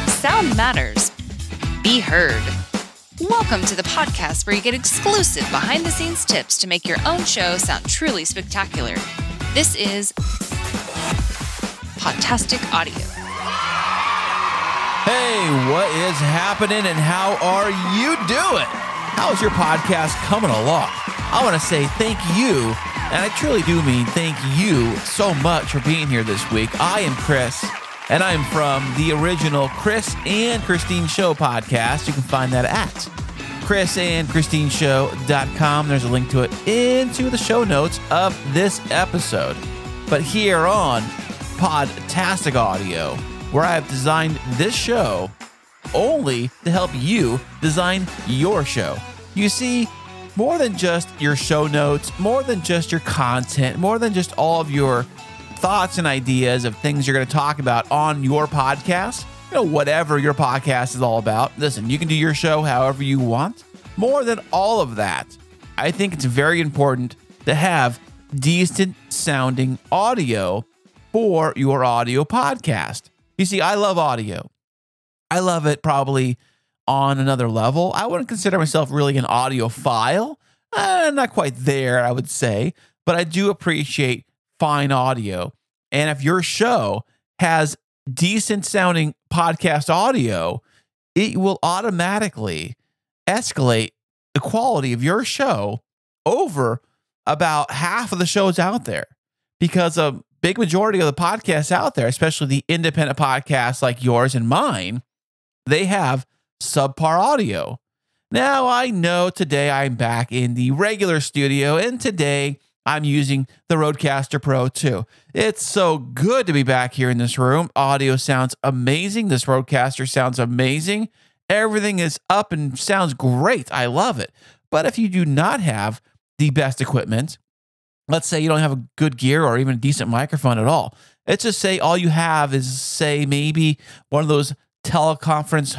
Sound matters. Be heard. Welcome to the podcast where you get exclusive behind-the-scenes tips to make your own show sound truly spectacular. This is Podtastic Audio. Hey, what is happening and how are you doing? How's your podcast coming along? I want to say thank you, and I truly do mean thank you so much for being here this week. I am Chris, and I am from the original Chris and Christine Show podcast. You can find that at chrisandchristineshow.com. There's a link to it into the show notes of this episode. But here on Podtastic Audio, where I have designed this show only to help you design your show. You see, more than just your show notes, more than just your content, more than just all of your thoughts and ideas of things you're going to talk about on your podcast, whatever your podcast is all about. Listen, you can do your show however you want. More than all of that, I think it's very important to have decent sounding audio for your audio podcast. You see, I love audio. I love it probably on another level. I wouldn't consider myself really an audiophile. Not quite there, I would say, but I do appreciate fine audio. And if your show has decent sounding podcast audio, it will automatically escalate the quality of your show over about half of the shows out there, because a big majority of the podcasts out there, especially the independent podcasts like yours and mine, they have subpar audio. Now, I know today I'm back in the regular studio, and today I'm using the Rodecaster Pro 2. It's so good to be back here in this room. Audio sounds amazing. This Rodecaster sounds amazing. Everything is up and sounds great. I love it. But if you do not have the best equipment, let's say you don't have a good gear or even a decent microphone at all, let's just say all you have is, say, maybe one of those teleconference,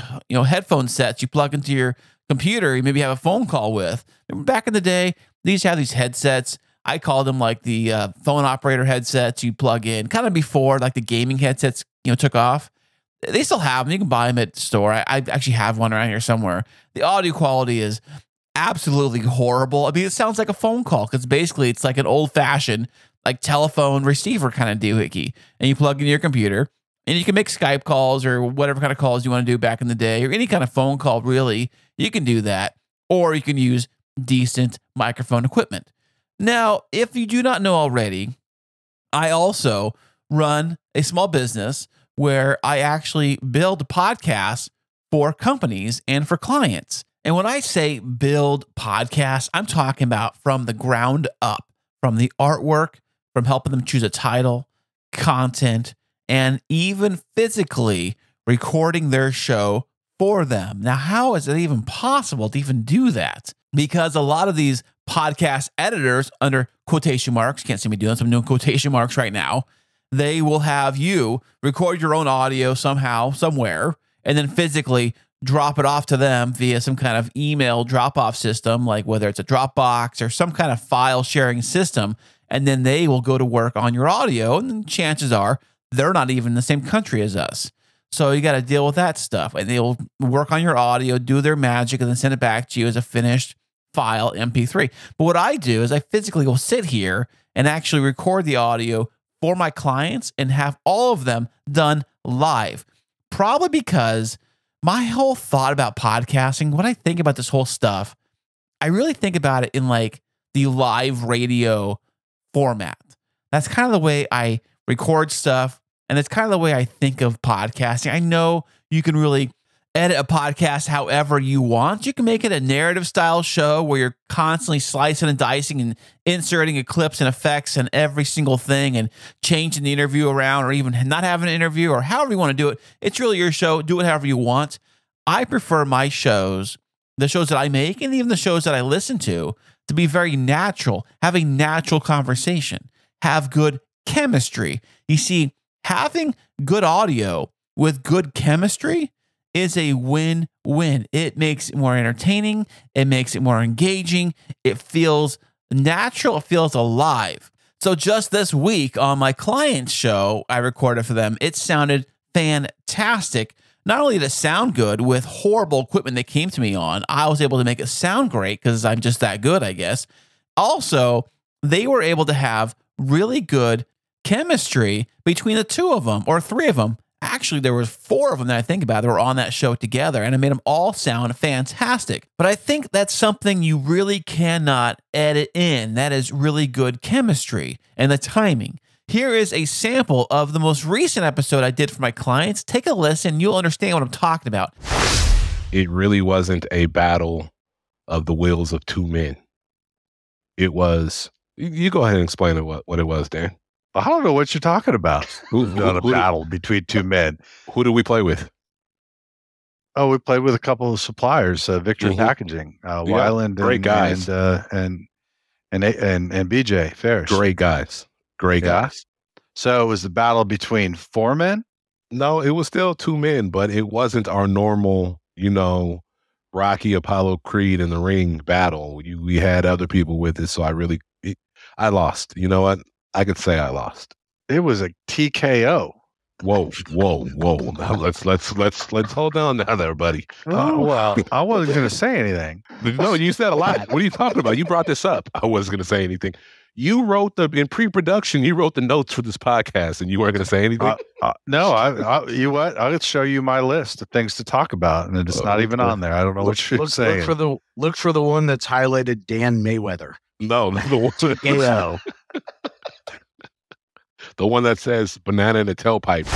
headphone sets you plug into your computer. You maybe have a phone call with. Remember back in the day, they used to have these headsets. I call them like the phone operator headsets you plug in, kind of before like the gaming headsets, took off. They still have them. You can buy them at the store. I actually have one around here somewhere. The audio quality is absolutely horrible. I mean, it sounds like a phone call because basically it's like an old-fashioned like telephone receiver kind of doohickey, and you plug in your computer. And you can make Skype calls or whatever kind of calls you want to do back in the day, or any kind of phone call, really. You can do that. Or you can use decent microphone equipment. Now, if you do not know already, I also run a small business where I actually build podcasts for companies and for clients. And when I say build podcasts, I'm talking about from the ground up, from the artwork, from helping them choose a title, content, and even physically recording their show for them. Now, how is it even possible to even do that? Because a lot of these podcast editors, under quotation marks, can't see me doing this, I'm doing quotation marks right now, they will have you record your own audio somehow, somewhere, and then physically drop it off to them via some kind of email drop-off system, like whether it's a Dropbox or some kind of file sharing system, and then they will go to work on your audio, and then chances are they're not even in the same country as us. So you got to deal with that stuff. And they'll work on your audio, do their magic, and then send it back to you as a finished file MP3. But what I do is I physically will sit here and actually record the audio for my clients and have all of them done live. Probably because my whole thought about podcasting, when I think about this whole stuff, I really think about it in like the live radio format. That's kind of the way I record stuff. And it's kind of the way I think of podcasting. I know you can really edit a podcast however you want. You can make it a narrative style show where you're constantly slicing and dicing and inserting clips and effects and every single thing and changing the interview around, or even not having an interview, or however you want to do it. It's really your show. Do it however you want. I prefer my shows, the shows that I make, and even the shows that I listen to be very natural, have a natural conversation, have good chemistry. You see, having good audio with good chemistry is a win-win. It makes it more entertaining. It makes it more engaging. It feels natural. It feels alive. So just this week on my client's show I recorded for them, it sounded fantastic. Not only did it sound good with horrible equipment they came to me on, I was able to make it sound great because I'm just that good, I guess. Also, they were able to have really good chemistry between the two of them, or three of them. Actually, there was four of them that I think about that were on that show together, and it made them all sound fantastic. But I think that's something you really cannot edit in. That is really good chemistry and the timing. Here is a sample of the most recent episode I did for my clients. Take a listen. You'll understand what I'm talking about. It really wasn't a battle of the wills of two men. It was, you go ahead and explain it, what it was, Dan. I don't know what you're talking about. Not a battle between two men. Who do we play with? Oh, we played with a couple of suppliers, Victor Packaging, Weiland, great guys, and BJ Ferris. Great guys. So it was the battle between four men? No, it was still two men, but it wasn't our normal, Rocky, Apollo Creed in the ring battle. We had other people with it, so I lost. You know what? I could say I lost. It was a TKO. Whoa! Now let's hold on now there, buddy. Well, I wasn't going to say anything. No, you said a lot. What are you talking about? You brought this up. I wasn't going to say anything. You wrote in pre-production. You wrote the notes for this podcast, and you weren't going to say anything. No, you what? I'll show you my list of things to talk about, and it's not even on there. I don't know what you're saying. Look for the one that's highlighted Dan Mayweather. No, the one. The one that says banana in a tailpipe.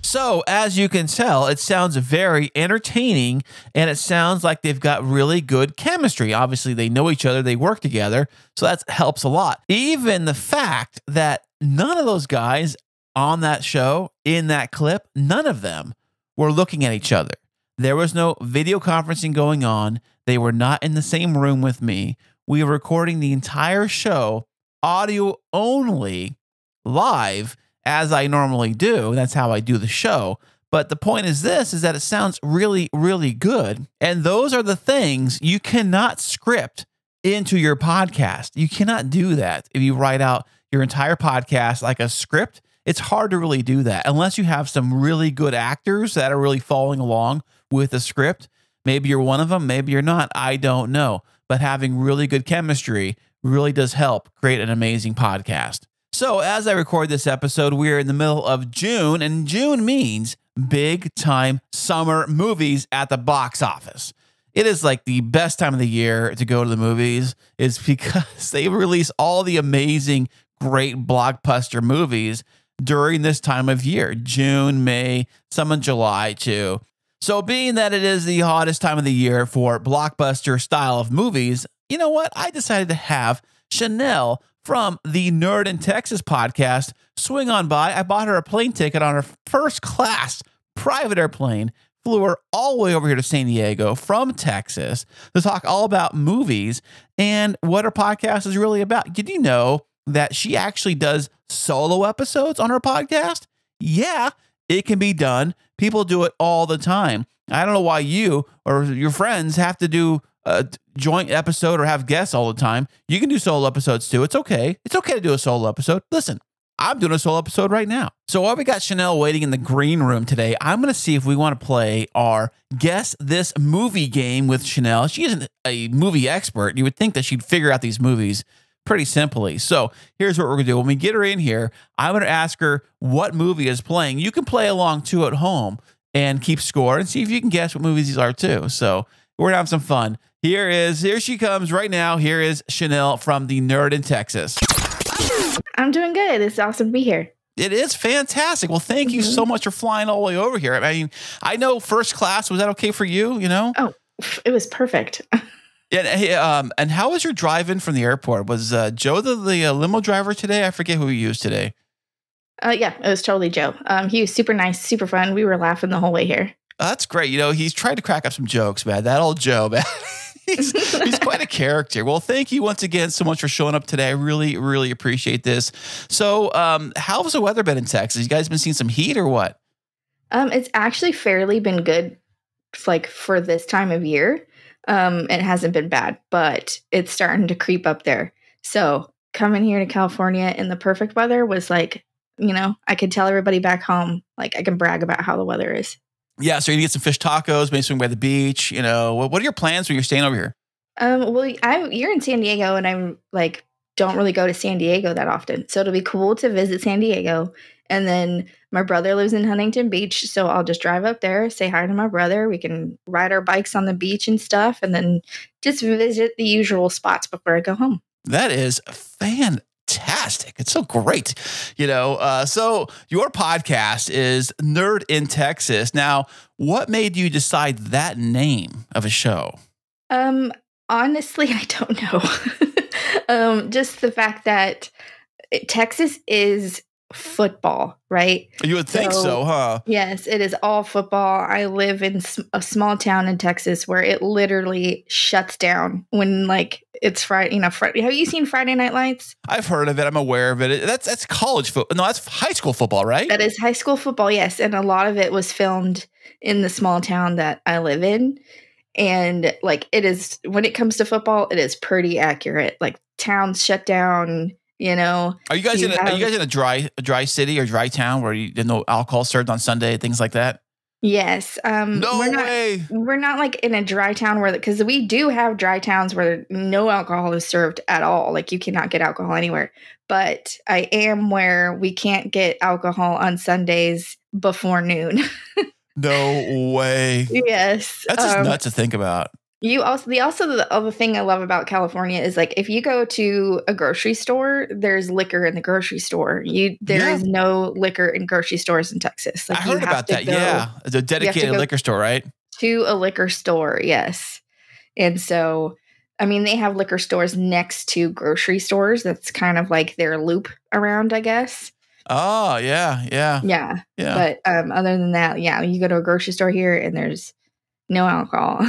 So, as you can tell, it sounds very entertaining, and it sounds like they've got really good chemistry. Obviously, they know each other, they work together, so that helps a lot. Even the fact that none of those guys on that show, in that clip, none of them were looking at each other. There was no video conferencing going on. They were not in the same room with me. We were recording the entire show, audio only, live, as I normally do. That's how I do the show. But the point is that it sounds really, really good. And those are the things you cannot script into your podcast. You cannot do that. If you write out your entire podcast like a script, it's hard to really do that unless you have some really good actors that are really following along with the script. Maybe you're one of them, maybe you're not. I don't know. But having really good chemistry really does help create an amazing podcast. So as I record this episode, we're in the middle of June, and June means big time summer movies at the box office. It is like the best time of the year to go to the movies. It's because they release all the amazing, great blockbuster movies during this time of year, June, May, some in July too. So being that it is the hottest time of the year for blockbuster style of movies, you know what? I decided to have Shanel from the Nerd in Texas podcast swing on by. I bought her a plane ticket on her first class private airplane, flew her all the way over here to San Diego from Texas to talk all about movies and what her podcast is really about. Did you know that she actually does solo episodes on her podcast? Yeah, it can be done. People do it all the time. I don't know why you or your friends have to do a joint episode or have guests all the time. You can do solo episodes too. It's okay. It's okay to do a solo episode. Listen, I'm doing a solo episode right now. So while we got Shanel waiting in the green room today, I'm going to see if we want to play our Guess This Movie game with Shanel. She isn't a movie expert. You would think that she'd figure out these movies pretty simply. So here's what we're going to do. When we get her in here, I'm going to ask her what movie is playing. You can play along too at home and keep score and see if you can guess what movies these are too. So we're going to have some fun. Here she comes right now. Here is Shanel from the Nerd in Texas. I'm doing good. It's awesome to be here. It is fantastic. Well, thank you so much for flying all the way over here. I mean, I know first class. Was that okay for you? You know? Oh, it was perfect. And how was your drive-in from the airport? Was Joe the limo driver today? I forget who we used today. Yeah, it was totally Joe. He was super nice, super fun. We were laughing the whole way here. That's great. You know, he's tried to crack up some jokes, man. That old Joe, man. He's quite a character. Well, thank you once again so much for showing up today. I really, really appreciate this. So how's the weather been in Texas? You guys been seeing some heat or what? It's actually fairly been good, like for this time of year. It hasn't been bad, but it's starting to creep up there. So coming here to California in the perfect weather was like, I could tell everybody back home, like I can brag about how the weather is. Yeah, so you get some fish tacos, maybe swing by the beach. What are your plans when you're staying over here? Well, you're in San Diego, and I'm like, don't really go to San Diego that often. So it'll be cool to visit San Diego. And then my brother lives in Huntington Beach, so I'll just drive up there, say hi to my brother. We can ride our bikes on the beach and stuff, and then just visit the usual spots before I go home. That is fantastic. It's so great. So your podcast is Nerd in Texas. Now, what made you decide that name of a show? Honestly, I don't know. Just the fact that Texas is football, right? You would think so, huh? Yes, it is all football. I live in a small town in Texas where it literally shuts down when it's Friday. Friday. Have you seen Friday Night Lights? I've heard of it. I'm aware of it. That's college football. No, that's high school football, right? That is high school football, yes. And a lot of it was filmed in the small town that I live in. And it is, when it comes to football, it is pretty accurate. Towns shut down. Are you guys in a dry city or dry town where you no alcohol served on Sunday, things like that? Yes. Way. We're not in a dry town because we do have dry towns where no alcohol is served at all. You cannot get alcohol anywhere. But I am where we can't get alcohol on Sundays before noon. No way. Yes. That's just nuts to think about. The other thing I love about California is if you go to a grocery store, there's liquor in the grocery store. There is no liquor in grocery stores in Texas. I heard about that. Yeah, it's a dedicated liquor store, right? To a liquor store, yes. And so, they have liquor stores next to grocery stores. That's kind of their loop around, I guess. Oh yeah. But other than that, you go to a grocery store here and there's no alcohol.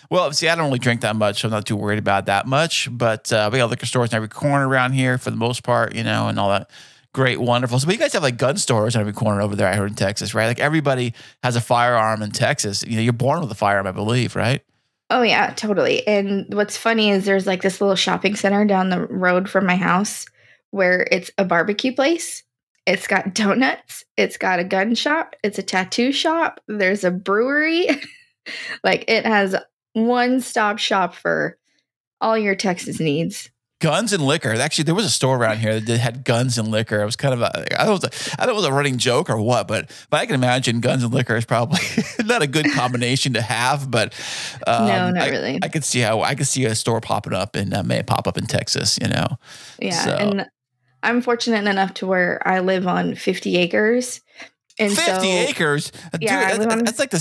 Well, see, I don't really drink that much, so I'm not too worried about that much. But we got liquor stores in every corner around here for the most part, and all that great, wonderful. So, but you guys have gun stores in every corner over there, I heard, in Texas, right? Everybody has a firearm in Texas. You're born with a firearm, I believe, right? Oh, yeah, totally. And what's funny is there's this little shopping center down the road from my house where it's a barbecue place. It's got donuts. It's got a gun shop. It's a tattoo shop. There's a brewery. It has one-stop shop for all your Texas needs. Guns and liquor. Actually, there was a store around here that had guns and liquor. It was kind of I don't know if it was a running joke or what, but I can imagine guns and liquor is probably not a good combination to have. But no, not really. I could see a store popping up and may pop up in Texas. Yeah, so. And I'm fortunate enough to where I live on 50 acres. And 50 acres? Yeah, dude, that's like a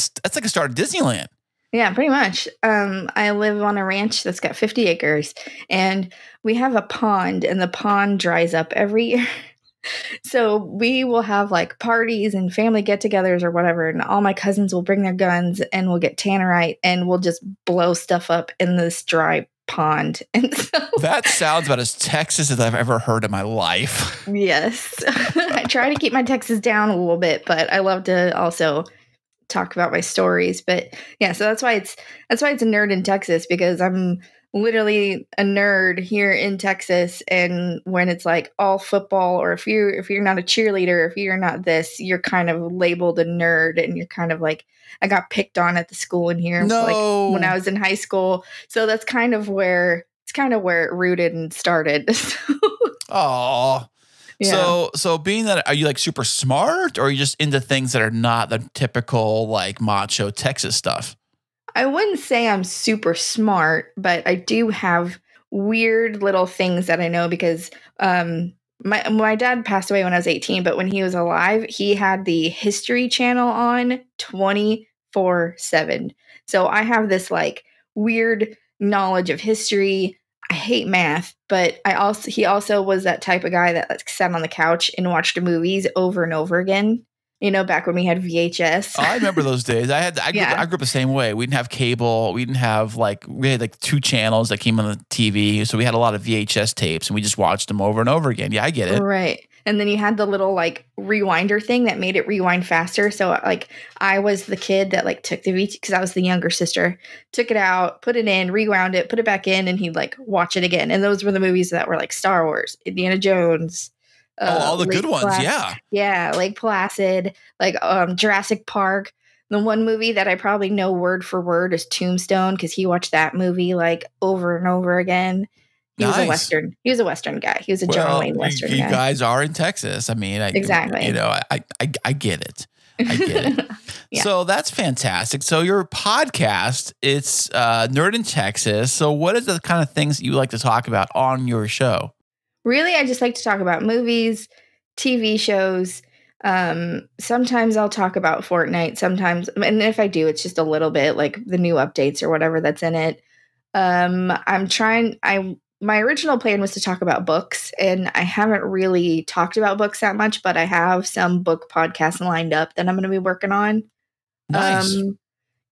start of Disneyland. Yeah, pretty much. I live on a ranch that's got 50 acres, and we have a pond, and the pond dries up every year. So we will have parties and family get-togethers or whatever, and all my cousins will bring their guns, and we'll get tannerite, and we'll just blow stuff up in this dry pond. And so that sounds about as Texas as I've ever heard in my life. Yes. I try to keep my Texas down a little bit, but I love to also talk about my stories. But yeah, so that's why it's a Nerd in Texas, because I'm literally a nerd here in Texas. And when it's all football, or if you're not a cheerleader, if you're not this, you're kind of labeled a nerd, and you're kind of I got picked on at the school in here when I was in high school. So that's kind of where it rooted and started. Oh. Yeah. So being that, are you super smart, or are you just into things that are not the typical macho Texas stuff? I wouldn't say I'm super smart, but I do have weird little things that I know because my dad passed away when I was 18, but when he was alive, he had the History Channel on 24/7. So I have this weird knowledge of history. I hate math, but he also was that type of guy that sat on the couch and watched movies over and over again. Back when we had VHS. Oh, I remember those days. I grew up the same way. We didn't have cable. We didn't have we had 2 channels that came on the TV. So we had a lot of VHS tapes, and we just watched them over and over again. Yeah, I get it. Right. And then you had the little like rewinder thing that made it rewind faster. So like I was the kid that like took the VCR because I was the younger sister, took it out, put it in, rewound it, put it back in, and he'd like watch it again. And those were the movies that were like Star Wars, Indiana Jones. All the good ones. Yeah. Yeah. Lake Placid, like Jurassic Park. The one movie that I probably know word for word is Tombstone because he watched that movie like over and over again. He was a Western. He was a Western guy. He was a John Wayne Western guy. You guys are in Texas. I mean, exactly. You know, I get it. I get it. Yeah. So that's fantastic. So your podcast, it's Nerd in Texas. So what is the kind of things that you like to talk about on your show? Really, I just like to talk about movies, TV shows. Sometimes I'll talk about Fortnite. Sometimes, and if I do, it's just a little bit like the new updates or whatever that's in it. My original plan was to talk about books, and I haven't really talked about books that much, but I have some book podcasts lined up that I'm going to be working on. Nice.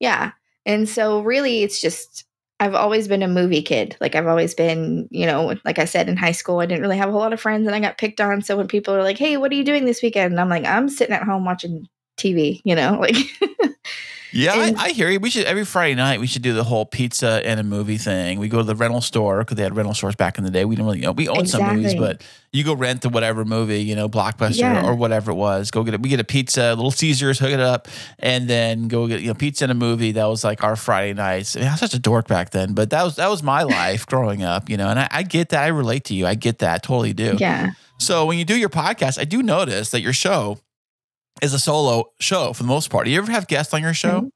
Yeah. And so really it's just, I've always been a movie kid. Like I've always been, you know, like I said, in high school, I didn't really have a whole lot of friends and I got picked on. So when people are like, hey, what are you doing this weekend? And I'm like, I'm sitting at home watching TV, you know, like. Yeah, I hear you. We should every Friday night we should do the whole pizza and a movie thing. We go to the rental store because they had rental stores back in the day. We didn't really, you know, we owned some movies, but you go rent to whatever movie, you know, Blockbuster or whatever it was. Go get it. We get a pizza, Little Caesars, hook it up, and then go get pizza and a movie. That was like our Friday nights. I mean, I was such a dork back then, but that was my life growing up, you know. And I get that. I relate to you. I get that. I totally do. Yeah. So when you do your podcast, I do notice that your show is a solo show for the most part. Do you ever have guests on your show?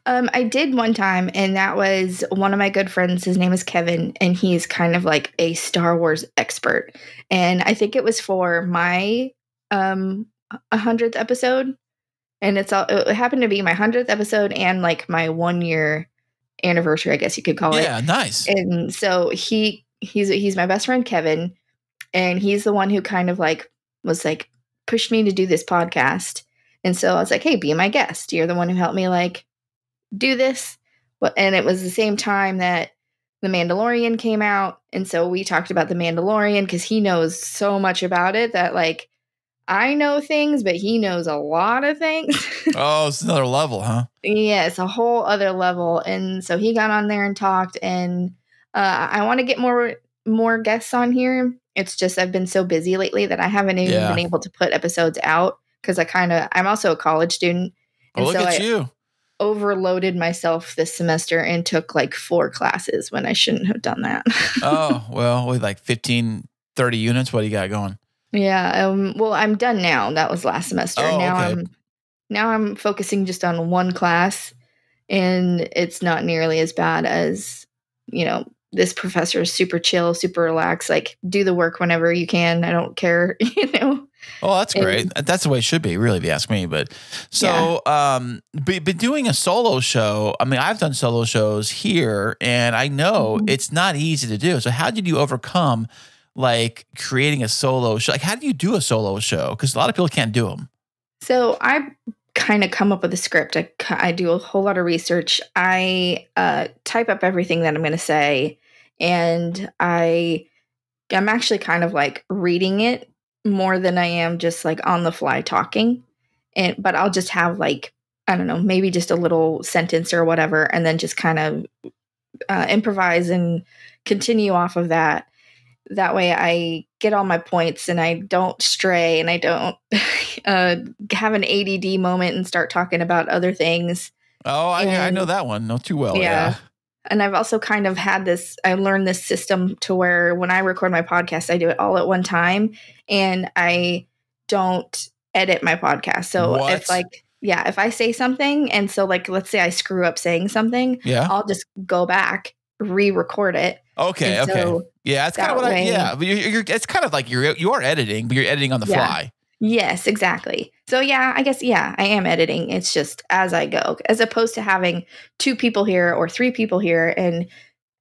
Mm-hmm. I did one time, and that was one of my good friends. His name is Kevin, and he's kind of like a Star Wars expert. And I think it was for my 100th episode, and it happened to be my 100th episode and like my 1 year anniversary, I guess you could call it. Yeah, nice. And so he's my best friend Kevin, and he's the one who kind of like was like pushed me to do this podcast. And so I was like, hey, be my guest. You're the one who helped me like do this. And it was the same time that The Mandalorian came out. And so we talked about The Mandalorian because he knows so much about it that like I know things, but he knows a lot of things. Oh, it's another level, huh? Yeah, it's a whole other level. And so he got on there and talked, and I want to get more guests on here. It's just I've been so busy lately that I haven't even been able to put episodes out because I'm also a college student. And look at you. Overloaded myself this semester and took like 4 classes when I shouldn't have done that. Oh, well, with like 15, 30 units, what do you got going? Yeah. Well, I'm done now. That was last semester. Oh, Now I'm focusing just on one class, and it's not nearly as bad as, you know, this professor is super chill, super relaxed, like do the work whenever you can. I don't care, you know. Oh, that's great. That's the way it should be, really, if you ask me. But so, but doing a solo show, I mean, I've done solo shows here, and I know it's not easy to do. So how did you overcome, like, creating a solo show? Like, how do you do a solo show? Because a lot of people can't do them. So I kind of come up with a script. I do a whole lot of research. I type up everything that I'm going to say, and I'm actually kind of like reading it more than I am just like on the fly talking. But I'll just have like, I don't know, maybe just a little sentence or whatever, and then just kind of improvise and continue off of that. That way I get all my points and I don't stray and I don't have an ADD moment and start talking about other things. Oh, I know that one. Not too well. Yeah. And I've also kind of I learned this system to where when I record my podcast, I do it all at one time and I don't edit my podcast. So if I say something, and so like, let's say I screw up saying something, I'll just go back, re-record it. Okay. Yeah. That's kind of what but it's kind of like you are editing, but you're editing on the fly. Yes, exactly. So I guess, I am editing. It's just as I go, as opposed to having 2 people here or 3 people here. And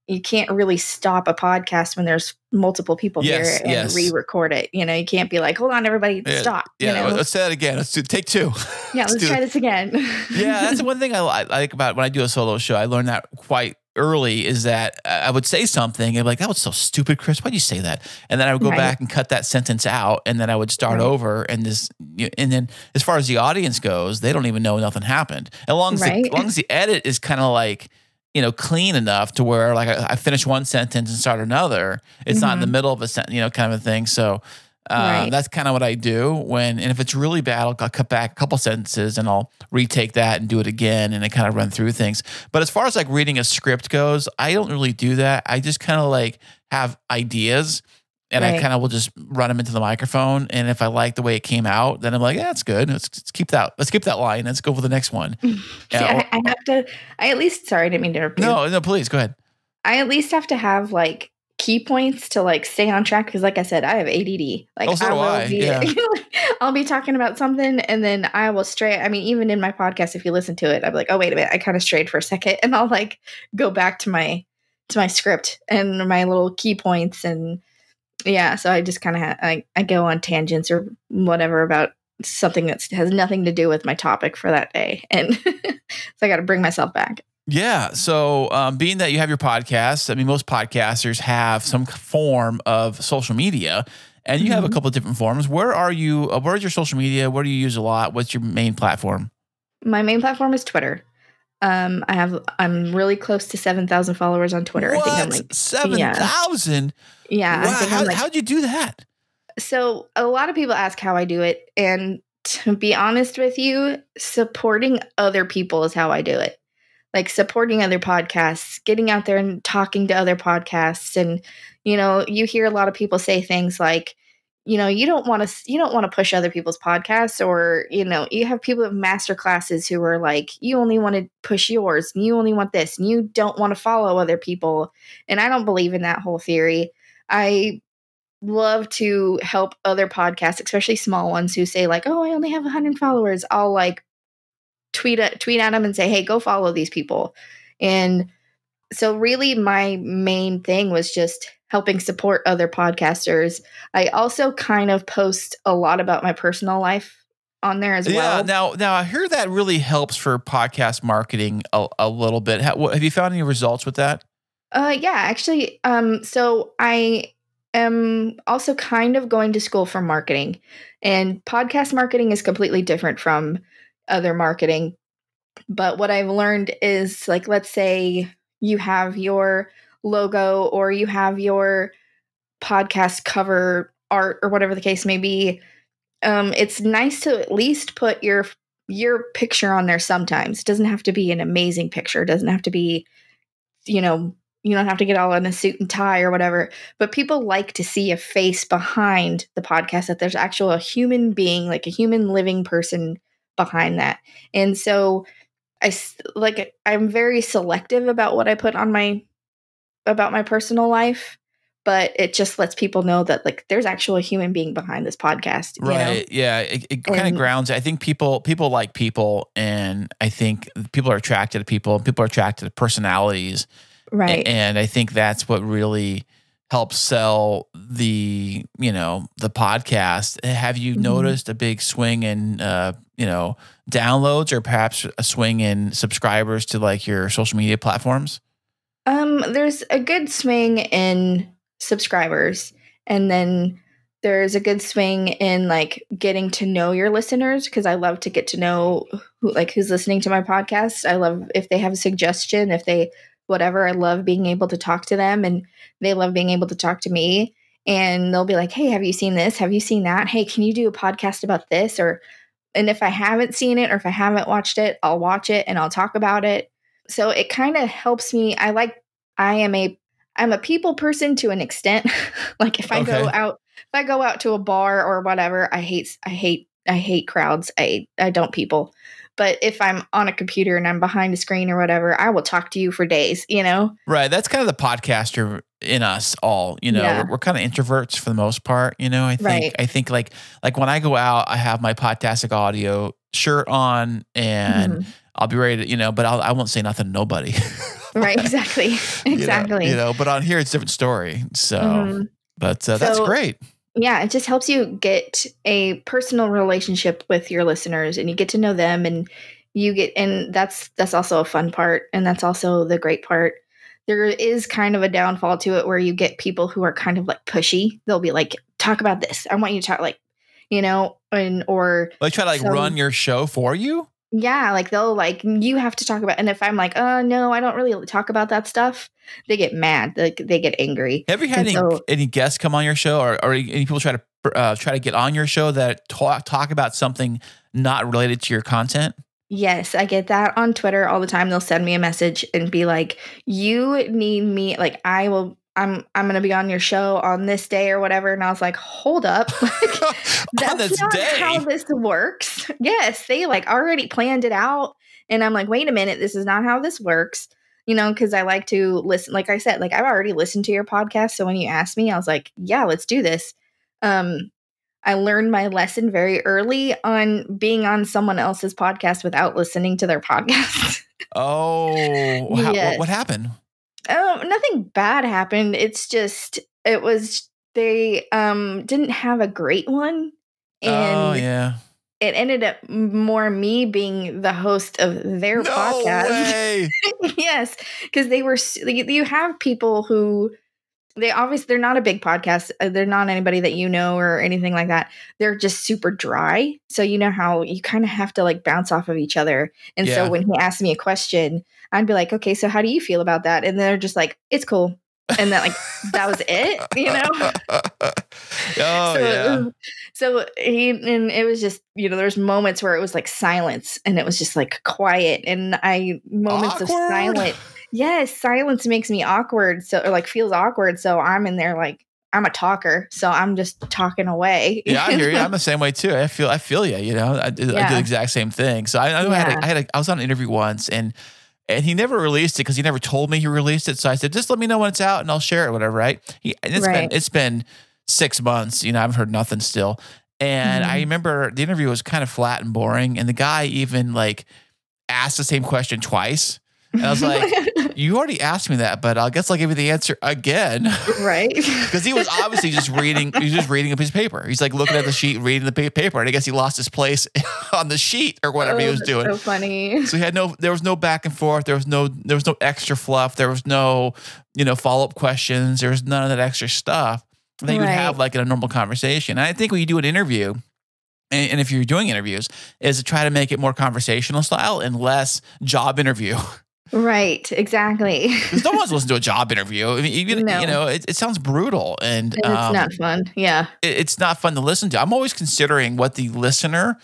you can't really stop a podcast when there's multiple people here and re-record it. You know, you can't be like, hold on, everybody, stop. Yeah, you know? Let's say that again. Let's take 2. Yeah, let's try this again. Yeah, that's the one thing I like about when I do a solo show. I learned that quite early is that I would say something and be like, that was so stupid, Chris. Why'd you say that? And then I would go back and cut that sentence out, and then I would start over. And then as far as the audience goes, they don't even know nothing happened. As long as the edit is kind of like, clean enough to where like I finish one sentence and start another. It's not in the middle of a sentence, kind of a thing. So that's kind of what I do and if it's really bad, I'll cut back a couple sentences and I'll retake that and do it again. And I kind of run through things. But as far as like reading a script goes, I don't really do that. I just kind of like have ideas and I kind of will just run them into the microphone. And if I like the way it came out, then I'm like, yeah, that's good. Let's keep that line. Let's go for the next one. I at least, sorry, I didn't mean to interrupt you. No, please go ahead. I at least have to have like key points to like stay on track. Cause like I said, I have ADD. Like I'll be talking about something and then I will stray. I mean, even in my podcast, if you listen to it, I'm like, oh, wait a minute. I kind of strayed for a second and I'll like go back to my script and my little key points. And yeah, so I just kind of I go on tangents or whatever about something that has nothing to do with my topic for that day. And so I got to bring myself back. Yeah. So being that you have your podcast, I mean, most podcasters have some form of social media and you have a couple of different forms. Where are you? Where's your social media? What do you use a lot? What's your main platform? My main platform is Twitter. I'm really close to 7,000 followers on Twitter. What? I think I'm like 7,000? Yeah. Wow. How'd you do that? So a lot of people ask how I do it. And to be honest with you, supporting other people is how I do it. Like supporting other podcasts, getting out there and talking to other podcasts. And, you hear a lot of people say things like, you don't want to push other people's podcasts, or, you have people with master classes who are like, you only want to push yours and you only want this and you don't want to follow other people. And I don't believe in that whole theory. I love to help other podcasts, especially small ones who say like, oh, I only have 100 followers. I'll like tweet at them and say, hey, go follow these people. And so really my main thing was just helping support other podcasters. I also kind of post a lot about my personal life on there as well. Yeah. Now I hear that really helps for podcast marketing a little bit. Have you found any results with that? Yeah, actually. So I am also kind of going to school for marketing, and podcast marketing is completely different from other marketing. But what I've learned is, like, let's say you have your logo or you have your podcast cover art or whatever the case may be. It's nice to at least put your picture on there sometimes. It doesn't have to be an amazing picture. It doesn't have to be, you don't have to get all in a suit and tie or whatever. But people like to see a face behind the podcast, that there's actual a human being, like a human living person behind that. And so I'm very selective about what I put on about my personal life, but it just lets people know that like there's actually a human being behind this podcast. Right. Yeah. It kind of grounds. I think people like people, and I think people are attracted to people, and people are attracted to personalities. Right. And I think that's what really helps sell the podcast. Have you noticed a big swing in, downloads, or perhaps a swing in subscribers to like your social media platforms? There's a good swing in subscribers, and then there's a good swing in like getting to know your listeners, because I love to get to know who's listening to my podcast. I love if they have a suggestion, if they whatever. I love being able to talk to them, and they love being able to talk to me. And they'll be like, hey, have you seen this? Have you seen that? Hey, can you do a podcast about this? And if I haven't seen it or if I haven't watched it, I'll watch it and I'll talk about it. So it kind of helps me. I'm a people person to an extent. Like if I go out to a bar or whatever, I hate crowds. I don't people. But if I'm on a computer and I'm behind a screen or whatever, I will talk to you for days, Right. That's kind of the podcaster in us all, we're kind of introverts for the most part, I think like when I go out, I have my Podtastic Audio shirt on and I'll be ready to, but I won't say nothing to nobody. Right. Exactly. Exactly. But on here, it's a different story. So, that's great. Yeah, it just helps you get a personal relationship with your listeners, and you get to know them, and and that's also a fun part, and that's also the great part. there is kind of a downfall to it where you get people who are kind of like pushy. They'll be like, talk about this. I want you to talk like, or Like try to like run your show for you. Yeah. Like they'll like, you have to talk about, and if I'm like, oh no, I don't really talk about that stuff, they get mad. They get angry. Have you had any guests come on your show or any people try to get on your show that talk about something not related to your content? Yes, I get that on Twitter all the time. They'll send me a message and be like, you need me, like I'm going to be on your show on this day or whatever. And I was like, hold up. Like, that's not how this works. Yes, they like already planned it out. And I'm like, wait a minute, this is not how this works. Because I like to listen. Like I said, like I've already listened to your podcast. So when you asked me, I was like, yeah, let's do this. I learned my lesson very early on being on someone else's podcast without listening to their podcast. Oh, yes. What happened? Nothing bad happened. It's just, they didn't have a great one. And it ended up more me being the host of their podcast. Way. Yes. Because you have people who, they're not a big podcast. They're not anybody that you know or anything like that. They're just super dry. So you know how you kind of have to like bounce off of each other. And so when he asked me a question, I'd be like, okay, so how do you feel about that? And they're just like, it's cool. And then like, that was it, So it was just, there's moments where it was like silence and it was just like quiet and moments of silence. Yes, silence makes me awkward. So, or like feels awkward. So I'm in there like I'm a talker. So I'm just talking away. Yeah, I hear you. I'm the same way too. I feel you. I did the exact same thing. So I was on an interview once, and he never released it because he never told me he released it. So I said, just let me know when it's out, and I'll share it, whatever. Right? It's been 6 months. I haven't heard nothing still. And I remember the interview was kind of flat and boring, and the guy even like asked the same question twice. And I was like, you already asked me that, but I guess I'll give you the answer again. Right. Because he was obviously just reading a piece of paper. He's like looking at the sheet, reading the paper. And I guess he lost his place on the sheet or whatever he was doing. So funny. So there was no back and forth. There was no extra fluff. There was no, follow-up questions. There was none of that extra stuff that you would have like in a normal conversation. And I think when you do an interview, and if you're doing interviews, is to try to make it more conversational style and less job interview. Right, exactly. Because no one's listening to a job interview. I mean, it sounds brutal, and it's not fun. Yeah, it's not fun to listen to. I'm always considering what the listener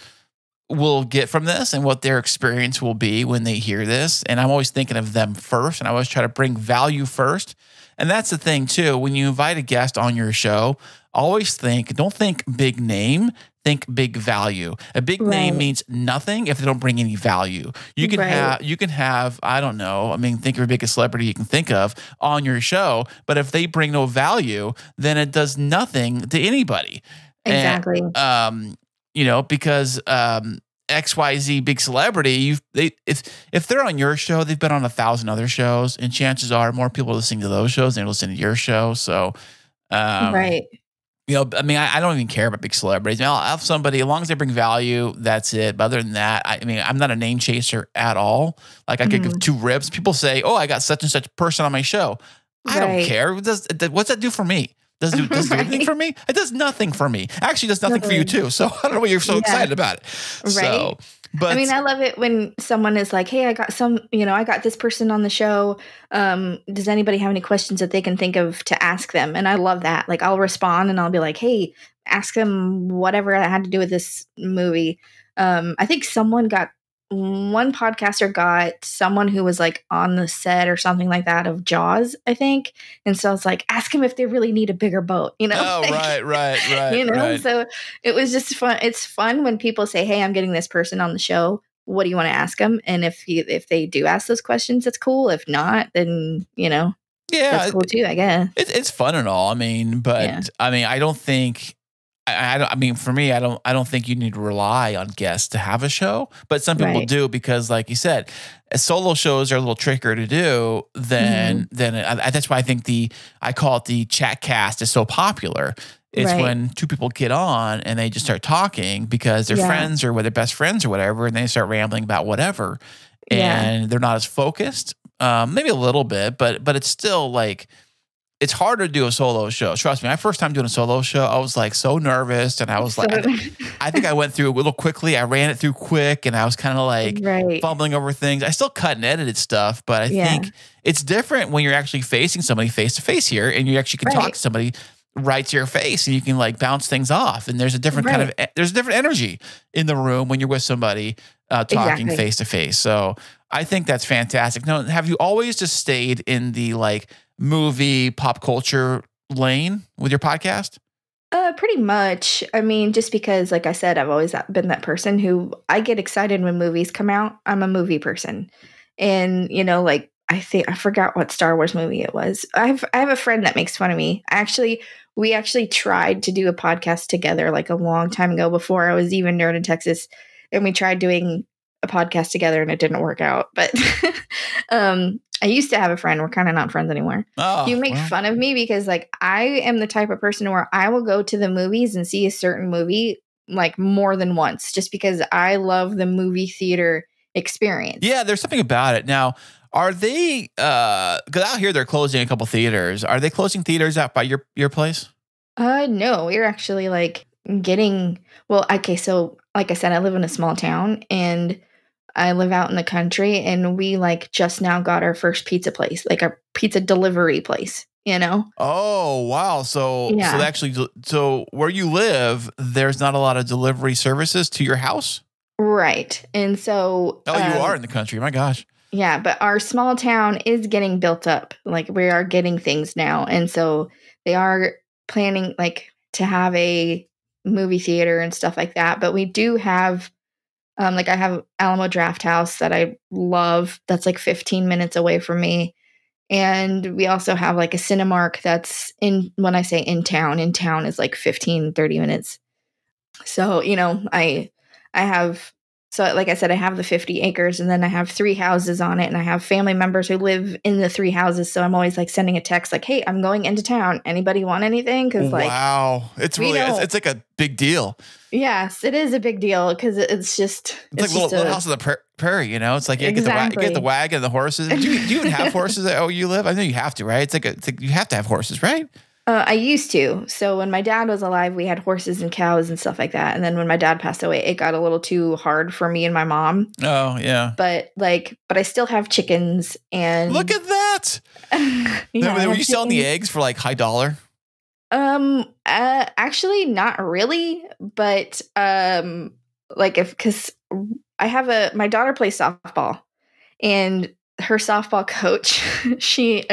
will get from this and what their experience will be when they hear this, and I'm always thinking of them first, and I always try to bring value first. And that's the thing too. When you invite a guest on your show, always don't think big name. Think big value. A big name means nothing if they don't bring any value. You can have, I don't know, think of your biggest celebrity you can think of on your show, but if they bring no value, then it does nothing to anybody. Exactly. And, because XYZ big celebrity, if they're on your show, they've been on 1,000 other shows, and chances are more people are listening to those shows than listening to your show. So, right. I don't even care about big celebrities. I'll have somebody, as long as they bring value, that's it. But other than that, I'm not a name chaser at all. Like I could give two rips. People say, "Oh, I got such and such person on my show." I don't care. What's that do for me? Does it do anything for me? It does nothing for me. Actually, it does nothing for you too. So I don't know why you're so excited about it. Right. So, but I love it when someone is like, "Hey, I got I got this person on the show. Does anybody have any questions that they can think of to ask them?" And I love that. Like, I'll respond and I'll be like, "Hey, ask them whatever that had to do with this movie." I think one podcaster got someone who was like on the set or something like that of Jaws, I think. And so it's like, ask them if they really need a bigger boat, Oh, like, right. So it was just fun. It's fun when people say, "Hey, I'm getting this person on the show. What do you want to ask them?" And if they do ask those questions, that's cool. If not, then, that's cool too, I guess. It's fun and all. But I don't think, for me, I don't think you need to rely on guests to have a show, but some people do, because like you said, solo shows are a little trickier to do than that's why I think I call it the chat cast is so popular. It's when two people get on and they just start talking because they're friends or they're best friends or whatever, and they start rambling about whatever, and they're not as focused. maybe a little bit, but it's still like, it's harder to do a solo show. Trust me, my first time doing a solo show, I was like so nervous, and I was like, I think I went through it a little quickly. I ran it through quick, and I was kind of like fumbling over things. I still cut and edited stuff, but I think it's different when you're actually facing somebody face to face here, and you actually can talk to somebody right to your face, and you can like bounce things off. And there's a different there's a different energy in the room when you're with somebody talking face to face. So I think that's fantastic. Now, have you always just stayed in the like movie pop culture lane with your podcast? Pretty much. I mean, just because, like I said, I've always been that person who I get excited when movies come out. I'm a movie person. And, you know, like I forgot what Star Wars movie it was. I have a friend that makes fun of me. We actually tried to do a podcast together like a long time ago before I was even Nerd in Texas. And we tried doing a podcast together and it didn't work out. But I used to have a friend. We're kind of not friends anymore. You make fun of me because like I am the type of person where I will go to the movies and see a certain movie like more than once just because I love the movie theater experience. Yeah, there's something about it. Now, are they because out here they're closing a couple theaters. Are they closing theaters out by your place? No, we're actually like okay, so like I said, I live in a small town and I live out in the country, and we like just now got our first pizza place, like our pizza delivery place, you know? Oh, wow. So where you live, there's not a lot of delivery services to your house? Right. And so... you are in the country. My gosh. Yeah, but our small town is getting built up. Like we are getting things now. And so they are planning like to have a movie theater and stuff like that. But we do have... like I have Alamo Draft House that I love. That's like 15 minutes away from me. And we also have like a Cinemark that's when I say in town is like 15, 30 minutes. So, you know, so like I said, I have the 50 acres and then I have 3 houses on it and I have family members who live in the 3 houses. So I'm always like sending a text like, hey, I'm going into town. Anybody want anything? Cause like, wow, it's really, it's like a big deal. Yes, it is a big deal because it's like little house on the prairie, you know. It's like you get the wagon and the horses. Do you even have horses at you live? I know you have to, right? It's like you have to have horses, right? I used to. So when my dad was alive, we had horses and cows and stuff like that. And then when my dad passed away, it got a little too hard for me and my mom. Oh yeah. But I still have chickens and look at that. Were you selling the eggs for like high dollar? Actually not really, but because my daughter plays softball and her softball coach, she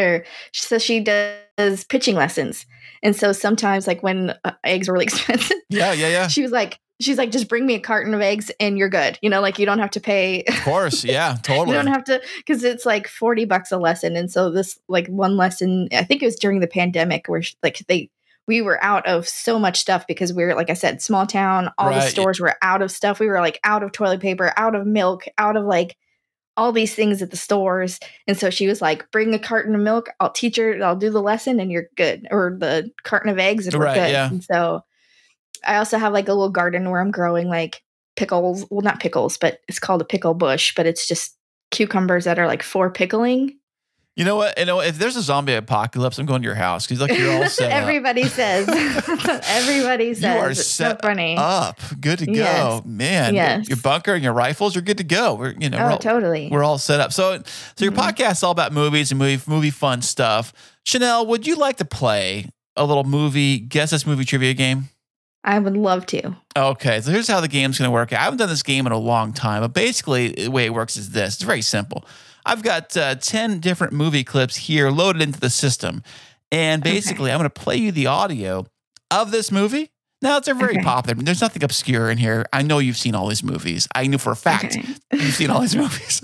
says she does pitching lessons. And so sometimes like when eggs are really expensive, yeah. She's like, just bring me a carton of eggs and you're good. You know, like you don't have to pay. Of course. Yeah, totally. You don't have to, because it's like $40 a lesson. And so this like one lesson, I think it was during the pandemic where like we were out of so much stuff because we were, like I said, small town, all the stores were out of stuff. We were like out of toilet paper, out of milk, out of like all these things at the stores. And so she was like, bring a carton of milk. I'll teach her. I'll do the lesson and you're good. Or the carton of eggs and we're good. Yeah. And so I also have like a little garden where I'm growing like pickles. Well, not pickles, but it's called a pickle bush, but it's just cucumbers that are like for pickling. You know what? If there's a zombie apocalypse, I'm going to your house because you're all set Everybody up. says. Everybody says. You are set so funny. up. Good to go. Man, your bunker and your rifles are good to go. Totally. We're all set up. So your podcast is all about movies and movie fun stuff. Shanel, would you like to play a little guess this movie trivia game? I would love to. Okay, so here's how the game's going to work. I haven't done this game in a long time, but basically the way it works is this. It's very simple. I've got 10 different movie clips here loaded into the system. And basically, I'm going to play you the audio of this movie. Now, it's very popular. There's nothing obscure in here. I know you've seen all these movies. I know for a fact you've seen all these movies.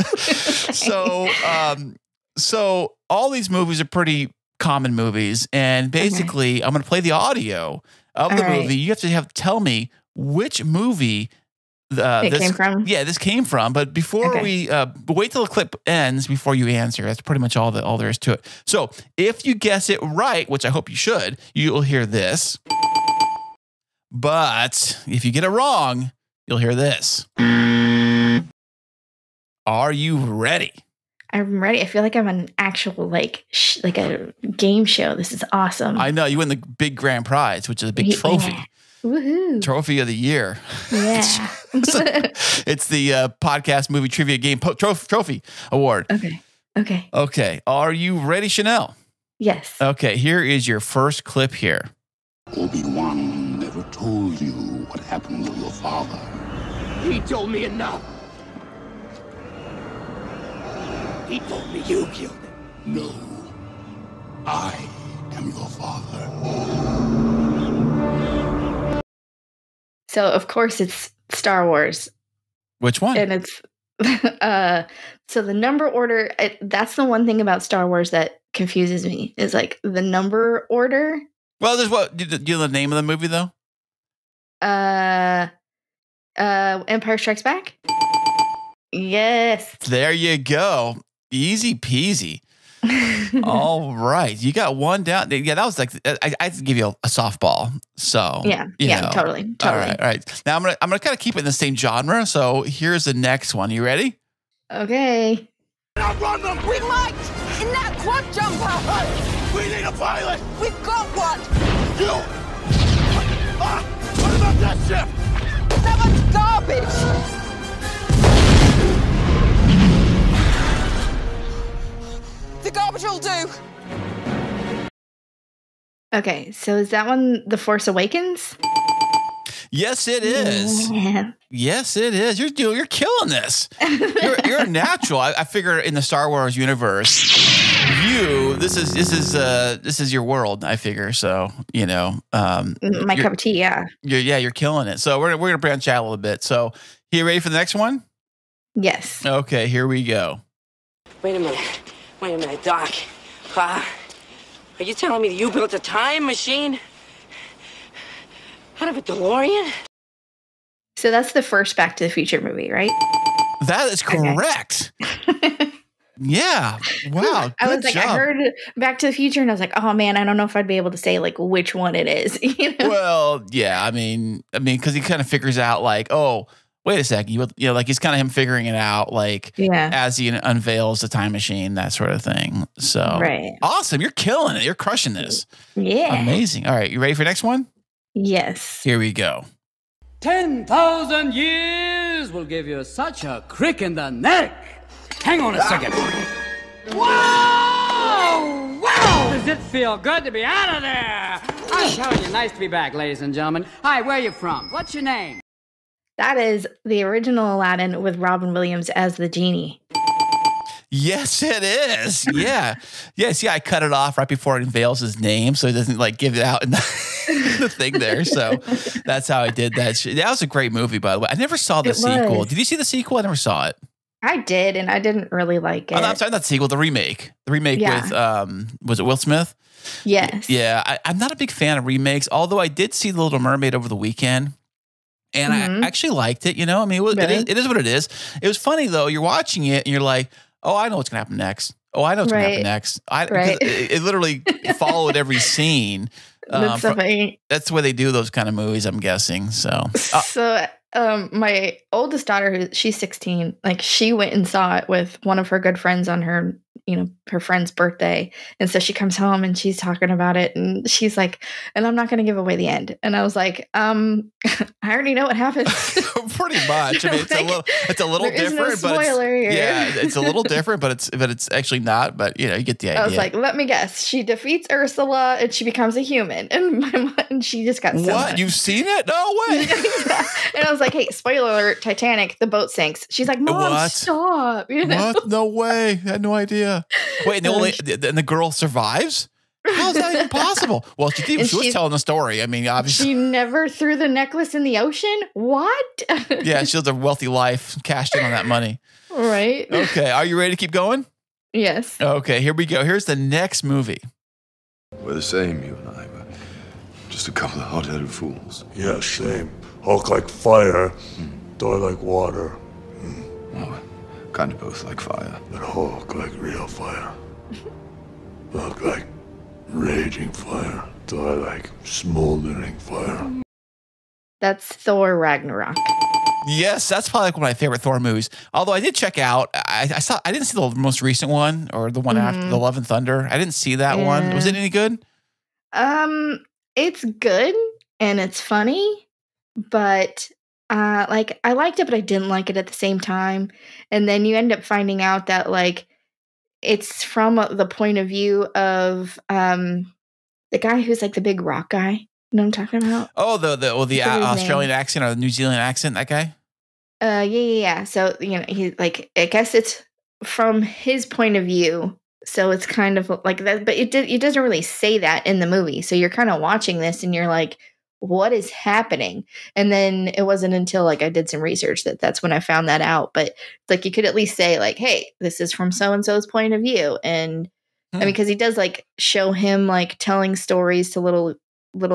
So all these movies are pretty common movies. And basically, I'm going to play the audio of the movie. You have to tell me which movie this came from. Yeah, this came from. But before we wait till the clip ends before you answer. That's pretty much all there is to it. So if you guess it right, which I hope you should, you'll hear this. But if you get it wrong, you'll hear this. Are you ready? I'm ready. I feel like I'm an actual like a game show. This is awesome. I know you win the big grand prize, which is a big trophy. Yeah. Woohoo! Trophy of the year. Yeah. It's the podcast movie trivia game trophy award. Okay. Okay. Are you ready, Shanel? Yes. Okay. Here is your first clip here. Obi-Wan never told you what happened to your father. He told me enough. He told me you killed him. No. I am your father. So of course it's Star Wars. Which one? And it's so the number order. That's the one thing about Star Wars that confuses me is like the number order. Well, there's what? Do you know the name of the movie though? Empire Strikes Back. Yes. There you go. Easy peasy. All right, you got one down. Yeah, that was like I had to give you a softball. So yeah, totally. All right. Now I'm gonna kind of keep it in the same genre. So here's the next one. You ready? Okay. Outrun them! We might! In that quad jumper! We need a pilot! We've got one! You! What about that ship? That one's garbage! The garbage will do! Okay, so is that one The Force Awakens? Yes, it is. Yeah. Yes, it is. You're killing this. You're a natural. I figure in the Star Wars universe, this is your world. I figure so. My cup of tea. Yeah. You're killing it. So we're gonna branch out a little bit. So, you ready for the next one? Yes. Okay, here we go. Wait a minute, Doc. Are you telling me that you built a time machine out of a DeLorean? So that's the first Back to the Future movie, right? That is correct. Okay. Yeah. Wow. I was like, job. I heard Back to the Future, and I was like, oh man, I don't know if I'd be able to say like which one it is. Well, yeah. I mean, because he kind of figures out like, oh, wait a second, like he's kind of him figuring it out, like as he unveils the time machine, that sort of thing. So awesome, you're killing it. You're crushing this. Yeah, amazing. All right, you ready for the next one? Yes. Here we go. 10,000 years will give you such a crick in the neck. Hang on a second. Wow! Wow! Does it feel good to be out of there? I'm telling you, nice to be back, ladies and gentlemen. Hi, where are you from? What's your name? That is the original Aladdin with Robin Williams as the genie. Yes, it is. Yeah. Yes, yeah, I cut it off right before it unveils his name so he doesn't like give it out in the thing there. So that's how I did that. That was a great movie, by the way. I never saw the sequel. Was. Did you see the sequel? I never saw it. I did, and I didn't really like it. Oh, no, I'm sorry, not the sequel, the remake. The remake with, was it Will Smith? Yes. Yeah, I'm not a big fan of remakes, although I did see The Little Mermaid over the weekend. And I actually liked it, I mean, it is what it is. It was funny, though. You're watching it, and you're like, oh, I know what's going to happen next. Oh, I know what's going to happen next. It literally followed every scene. That's the way they do those kind of movies, I'm guessing. So my oldest daughter, she's 16, like she went and saw it with one of her good friends on her, her friend's birthday. And so she comes home and she's talking about it and she's like, and I'm not going to give away the end. And I was like, I already know what happens. Pretty much. I mean, it's a little different, no spoiler here. It's a little different, but it's actually not, but you get the idea. I was like, let me guess. She defeats Ursula and she becomes a human. And my mom, and she just got so much. You've seen it? No way. And I was like, hey, spoiler alert, Titanic, the boat sinks. She's like, Mom, stop. What? No way. I had no idea. Wait, and the girl survives? How is that even possible? Well, she was telling the story. I mean, obviously. She never threw the necklace in the ocean? What? Yeah, she lived a wealthy life, cashed in on that money. Right. Okay, are you ready to keep going? Yes. Okay, here we go. Here's the next movie. We're the same, you and I. We're just a couple of hot-headed fools. Yeah, same. Hulk like fire, Thor like water. Well, kind of both like fire. But Hulk like real fire. Hulk like raging fire. Thor like smoldering fire. That's Thor Ragnarok. Yes, that's probably like one of my favorite Thor movies. Although I did check out, I didn't see the most recent one or the one after the Love and Thunder. I didn't see that one. Was it any good? It's good and it's funny, but like I liked it, but I didn't like it at the same time. And then you end up finding out that like it's from the point of view of the guy who's like the big rock guy. You know what I'm talking about? Oh, the Australian accent or the New Zealand accent, that guy? Yeah. So, you know, he like, I guess it's from his point of view. So it's kind of like that, but it doesn't really say that in the movie. So you're kind of watching this and you're like, what is happening? And then it wasn't until like I did some research that's when I found that out. But like you could at least say like, hey, this is from so-and-so's point of view. And I mean, because he does like show him like telling stories to little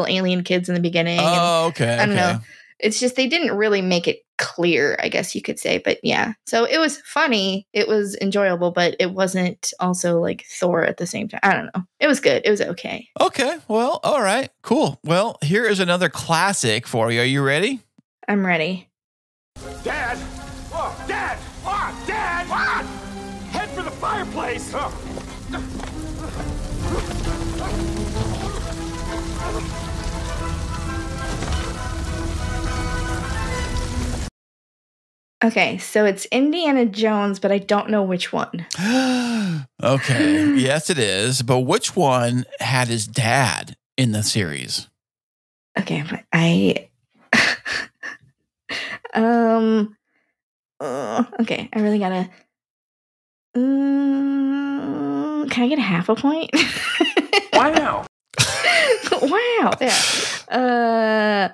alien kids in the beginning. Oh, okay. I don't know. It's just they didn't really make it clear, I guess you could say. But yeah, so it was funny. It was enjoyable, but it wasn't also like Thor at the same time. I don't know. It was good. It was okay. Okay. Well, all right. Cool. Well, here is another classic for you. Are you ready? I'm ready. Dad! Oh, Dad! Oh, Dad! Ah! Head for the fireplace! Oh. Okay, so it's Indiana Jones, but I don't know which one. Okay. Yes, it is. But which one had his dad in the series? Okay, but okay, I really gotta. Can I get half a point? Wow. Wow. Yeah.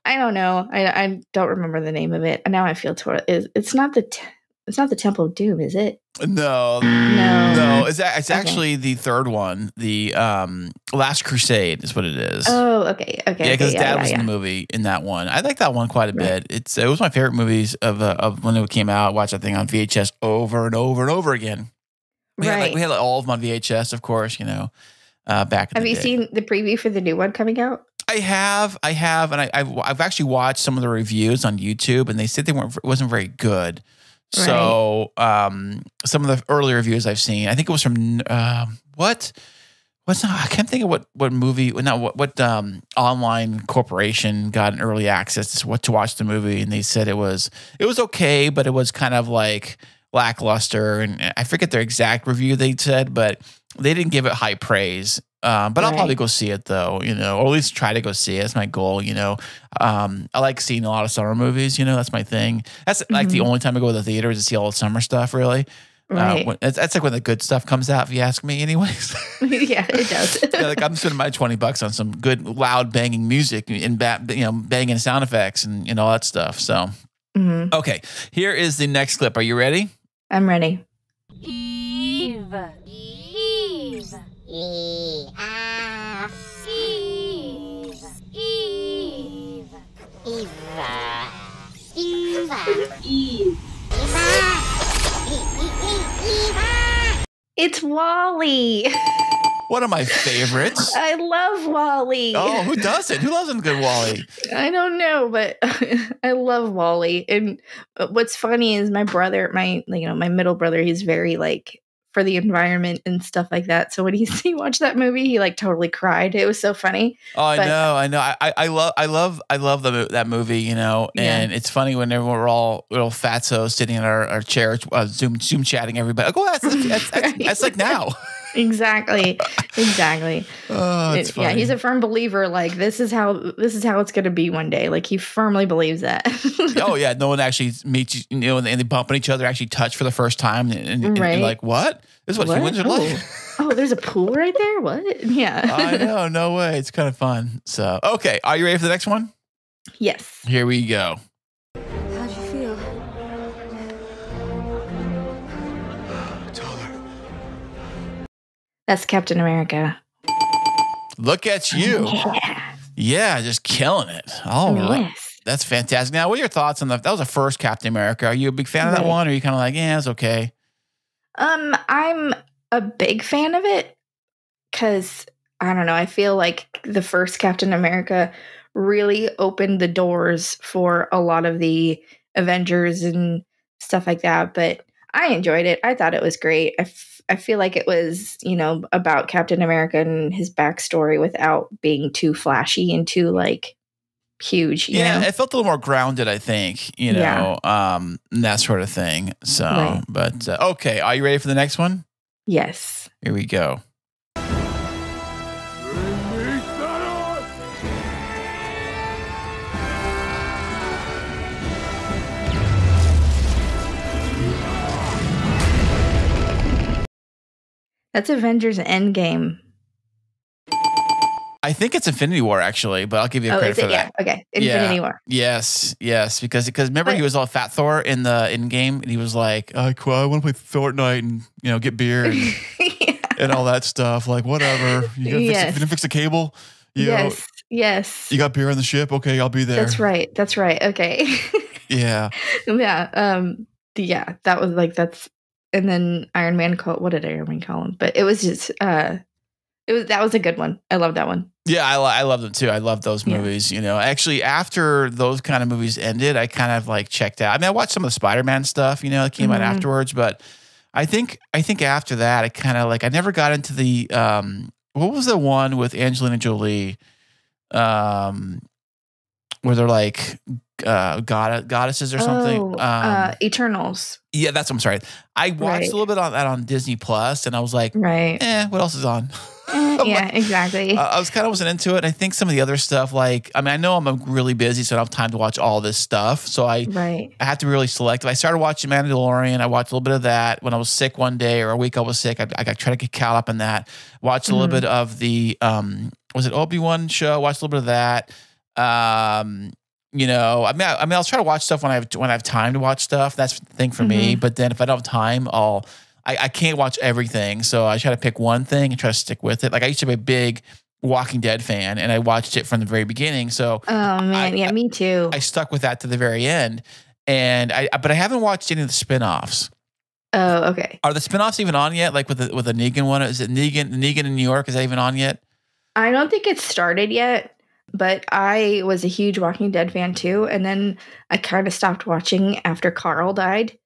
I don't know. I don't remember the name of it. Now I feel torn. It's not the Temple of Doom, is it? No. It's actually the third one. The Last Crusade is what it is. Oh, okay. Yeah, because Dad was in the movie in that one. I like that one quite a bit. It was my favorite movies of when it came out. I watched that thing on VHS over and over and over again. We had all of them on VHS, of course. You know, back. Have you seen the preview for the new one coming out? I have, and I've actually watched some of the reviews on YouTube, and they said it wasn't very good. Right. So some of the early reviews I've seen, I think it was from I can't think of what movie, what online corporation got an early access to watch the movie, and they said it was okay, but it was kind of like lackluster, and I forget their exact review they said, but they didn't give it high praise. But I'll probably go see it though, you know, or at least try to go see it. That's my goal, you know. I like seeing a lot of summer movies, you know, that's my thing. That's like the only time I go to the theater is to see all the summer stuff, really. Right. That's like when the good stuff comes out, if you ask me, anyways. Yeah, it does. Yeah, like I'm spending my $20 on some good, loud, banging music and banging sound effects and all that stuff. So, Okay, here is the next clip. Are you ready? I'm ready. Eve. It's Wall-E. One of my favorites. I love Wall-E. Oh, who doesn't? Who doesn't good Wall-E? I don't know, but I love Wall-E. And what's funny is my brother, my middle brother, he's very like for the environment and stuff like that. So when he watched that movie, he like totally cried. It was so funny. Oh, I know. I love that movie, you know, and it's funny whenever we're all little fatzos sitting in our chairs, Zoom chatting everybody. Like, oh, that's like now. Exactly. Oh, it's funny. Yeah, he's a firm believer. Like this is how it's going to be one day. Like he firmly believes that. Oh yeah, no one actually meets, you know, and they bump on each other, actually touch for the first time, and like what? This is what humans are like. Oh, there's a pool right there. What? Yeah. I know. No way. It's kind of fun. So okay, are you ready for the next one? Yes. Here we go. How'd you feel? That's Captain America. Look at you. Yeah, just killing it. All right. Yes. That's fantastic. Now, what are your thoughts on that? That was the first Captain America. Are you a big fan of that one? Or are you kind of like, yeah, it's okay? I'm a big fan of it because, I don't know, I feel like the first Captain America really opened the doors for a lot of the Avengers and stuff like that. But I enjoyed it. I thought it was great. I feel like it was, about Captain America and his backstory without being too flashy and too like huge. You know? It felt a little more grounded, I think, and that sort of thing. So, Right. but okay. Are you ready for the next one? Yes. Here we go. That's Avengers Endgame. I think it's Infinity War, actually, but I'll give you credit for that. Yeah. Okay. Infinity War. Yes, because remember he was all Fat Thor in the Endgame, and he was like, I want to play Fortnite and get beer and, and all that stuff. Like whatever, you gonna fix the cable. Yes. You got beer on the ship. Okay, I'll be there. That's right. Okay. Yeah. Yeah. That was like and then Iron Man what did Iron Man call him? But it was just that was a good one. I love that one. Yeah, I love them too. I love those movies. Actually, after those kind of movies ended, I kind of like checked out. I mean, I watched some of the Spider-Man stuff, that came out afterwards. But I think after that, I kind of like I never got into the what was the one with Angelina Jolie, where they're like goddesses or something. Eternals. Yeah, that's what I'm sorry. I watched a little bit on that on Disney Plus, and I was like, what else is on? Yeah, exactly. I wasn't into it. I think some of the other stuff, like, I mean, I know I'm really busy, so I don't have time to watch all this stuff. So I have to be really selective. I started watching Mandalorian. I watched a little bit of that when I was sick one day or a week I was sick. I got try to get caught up in that. Watched a little bit of the was it Obi-Wan show? Watched a little bit of that. I mean, I'll try to watch stuff when I have time to watch stuff. That's the thing for me. But then if I don't have time, I can't watch everything. So I try to pick one thing and try to stick with it. Like I used to be a big Walking Dead fan, and I watched it from the very beginning. So me too. I stuck with that to the very end. But I haven't watched any of the spinoffs. Oh, okay. Are the spinoffs even on yet? Like with the Negan one? Is it Negan in New York? Is that even on yet? I don't think it's started yet. But I was a huge Walking Dead fan too, and then I kind of stopped watching after Carl died.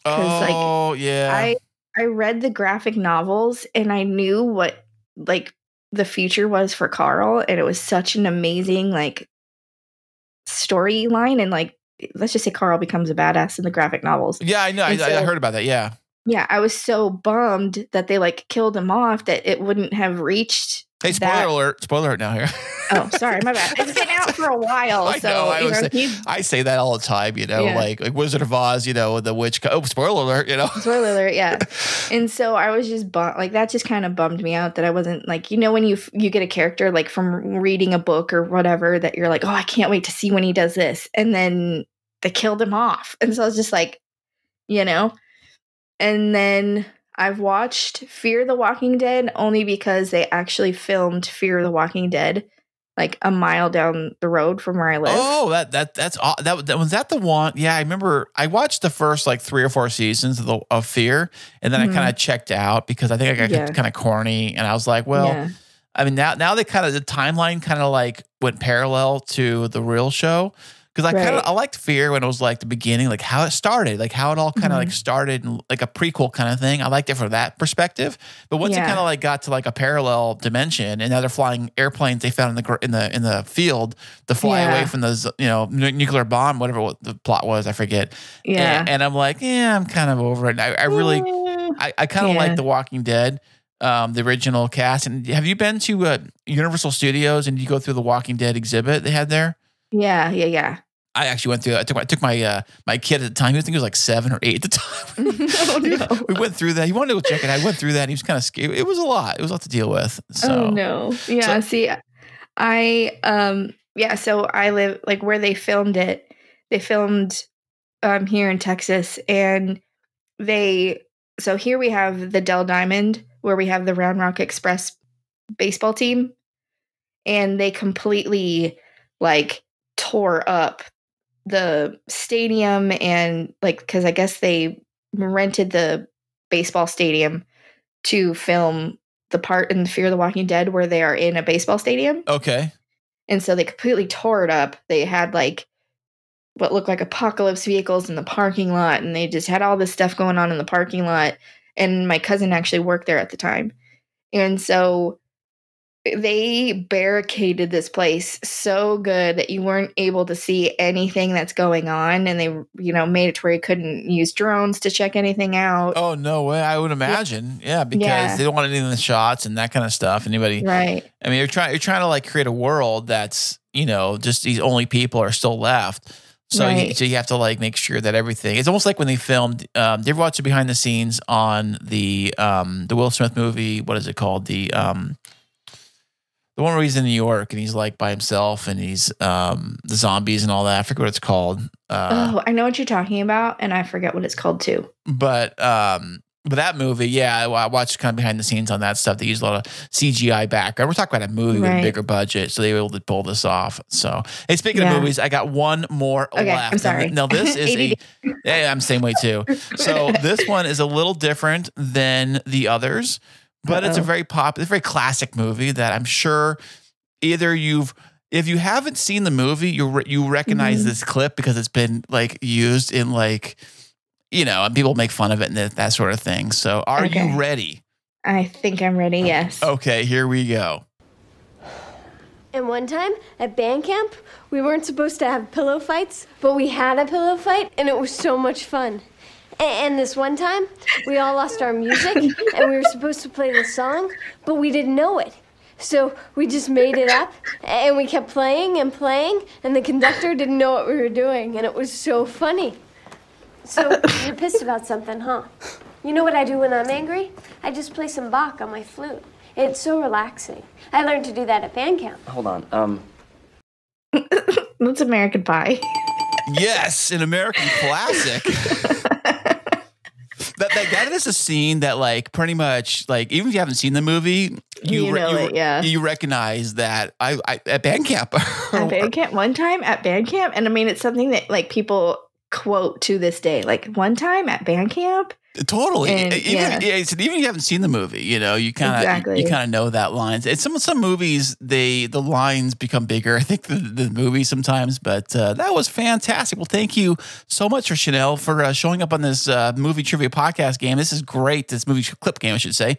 Oh, yeah. I read the graphic novels, and I knew what like the future was for Carl, and it was such an amazing like storyline, and like let's just say Carl becomes a badass in the graphic novels. Yeah, I know. I heard about that. Yeah. Yeah, I was so bummed that they like killed him off that it wouldn't have reached. Hey, spoiler alert now here. Oh, sorry, my bad. It's been out for a while. I say that all the time, like Wizard of Oz, the witch. Oh, spoiler alert, Spoiler alert, yeah. And so I was just like that just kind of bummed me out that I wasn't like, when you get a character like from reading a book or whatever that you're like, oh, I can't wait to see when he does this. And then they killed him off. And so I was just like, and then I've watched Fear the Walking Dead only because they actually filmed Fear the Walking Dead like a mile down the road from where I live. Oh, that was that the one? Yeah, I remember. I watched the first like 3 or 4 seasons of Fear, and then I kind of checked out because I think I got kind of corny, and I was like, well, I mean now they kind of the timeline kind of like went parallel to the real show. Because I liked Fear when it was like the beginning, like how it started, like how it all kind of like started, and like a prequel kind of thing. I liked it from that perspective. But once it kind of like got to like a parallel dimension, and now they're flying airplanes they found in the field to fly away from the nuclear bomb, whatever the plot was, I forget. Yeah, and I'm like, I'm kind of over it. I really, I kind of like The Walking Dead. The original cast. And have you been to Universal Studios and you go through the Walking Dead exhibit they had there? Yeah. I actually went through that. I took my my kid at the time. I think he was like 7 or 8 at the time. We went through that. He wanted to go check it. I went through that. And he was kind of scared. It was a lot. It was a lot to deal with. So. Oh no. Yeah. See, so I live like where they filmed it. They filmed here in Texas, and so here we have the Dell Diamond where we have the Round Rock Express baseball team, and they completely like tore up the stadium, and like because I guess they rented the baseball stadium to film the part in Fear the Walking Dead where they are in a baseball stadium. Okay. And so they completely tore it up. They had like what looked like apocalypse vehicles in the parking lot, and they just had all this stuff going on in the parking lot. And my cousin actually worked there at the time. And so they barricaded this place so good that you weren't able to see anything that's going on. And they, made it to where you couldn't use drones to check anything out. Oh, no way. I would imagine. Yeah, because they don't want any of the shots and that kind of stuff. Anybody. Right. I mean, you're trying to like create a world that's, just these only people are still left. So, so you have to like make sure that everything. It's almost like when they filmed. Did you ever watch the behind the scenes on the Will Smith movie? What is it called? The one where he's in New York and he's like by himself and he's the zombies and all that. I forget what it's called. I know what you're talking about, and I forget what it's called too. But that movie, I watched kind of behind the scenes on that stuff. They used a lot of CGI background. We're talking about a movie with a bigger budget, so they were able to pull this off. So, hey, speaking of movies, I got one more left. I'm sorry. Now this is I'm the same way too. So this one is a little different than the others, but it's a very popular, very classic movie that I'm sure either if you haven't seen the movie, you recognize this clip because it's been like used in like. And people make fun of it and that sort of thing. So are you ready? I think I'm ready, yes. Okay, here we go. And one time at band camp, we weren't supposed to have pillow fights, but we had a pillow fight, and it was so much fun. And this one time, we all lost our music, and we were supposed to play the song, but we didn't know it. So we just made it up, and we kept playing and playing, and the conductor didn't know what we were doing, and it was so funny. So, you're pissed about something, huh? You know what I do when I'm angry? I just play some Bach on my flute. It's so relaxing. I learned to do that at band camp. Hold on, That's American Pie. Yes, an American classic. That is a scene that, like, pretty much, like, even if you haven't seen the movie, you recognize that I at band camp. At band camp, one time at band camp, and I mean, it's something that, like, people quote to this day, like one time at band camp. Totally. And, even if you haven't seen the movie, you kind of know that lines. And some movies, the lines become bigger. I think the movie sometimes, but that was fantastic. Well, thank you so much for Shanel for showing up on this movie trivia podcast game. This is great. This movie clip game, I should say.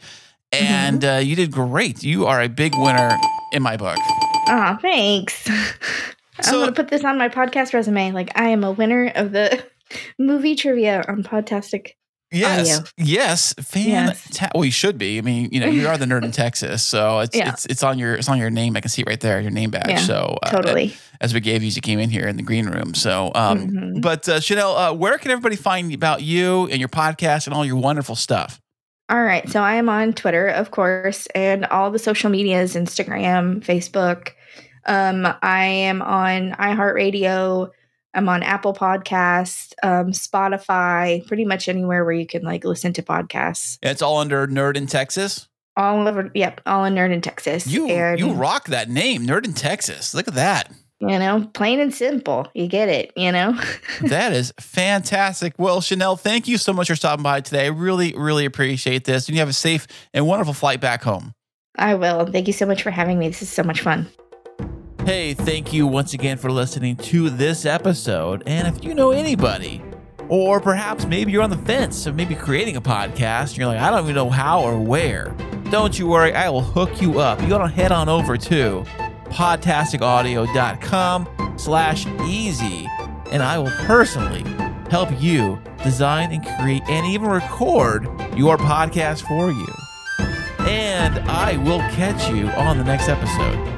And you did great. You are a big winner in my book. Oh, thanks. I'm going to put this on my podcast resume. Like, I am a winner of the movie trivia on Podtastic. Yes. Audio. Yes. Well, you should be. I mean, you are the nerd in Texas, so it's on your name. I can see it right there, your name badge. So totally. As we gave you as you came in here in the green room. So, but Shanel, where can everybody find about you and your podcast and all your wonderful stuff? All right. So I am on Twitter, of course, and all the social medias, Instagram, Facebook. I am on iHeartRadio. I'm on Apple Podcasts, Spotify, pretty much anywhere where you can like listen to podcasts. It's all under Nerd in Texas? All over. Yep. All in Nerd in Texas. You rock that name, Nerd in Texas. Look at that. Plain and simple. You get it, That is fantastic. Well, Shanel, thank you so much for stopping by today. I really, really appreciate this. And you have a safe and wonderful flight back home. I will. Thank you so much for having me. This is so much fun. Hey, thank you once again for listening to this episode. And if you know anybody, or perhaps maybe you're on the fence of maybe creating a podcast, and you're like, I don't even know how or where, don't you worry. I will hook you up. You gotta head on over to podtasticaudio.com/easy, and I will personally help you design and create and even record your podcast for you. And I will catch you on the next episode.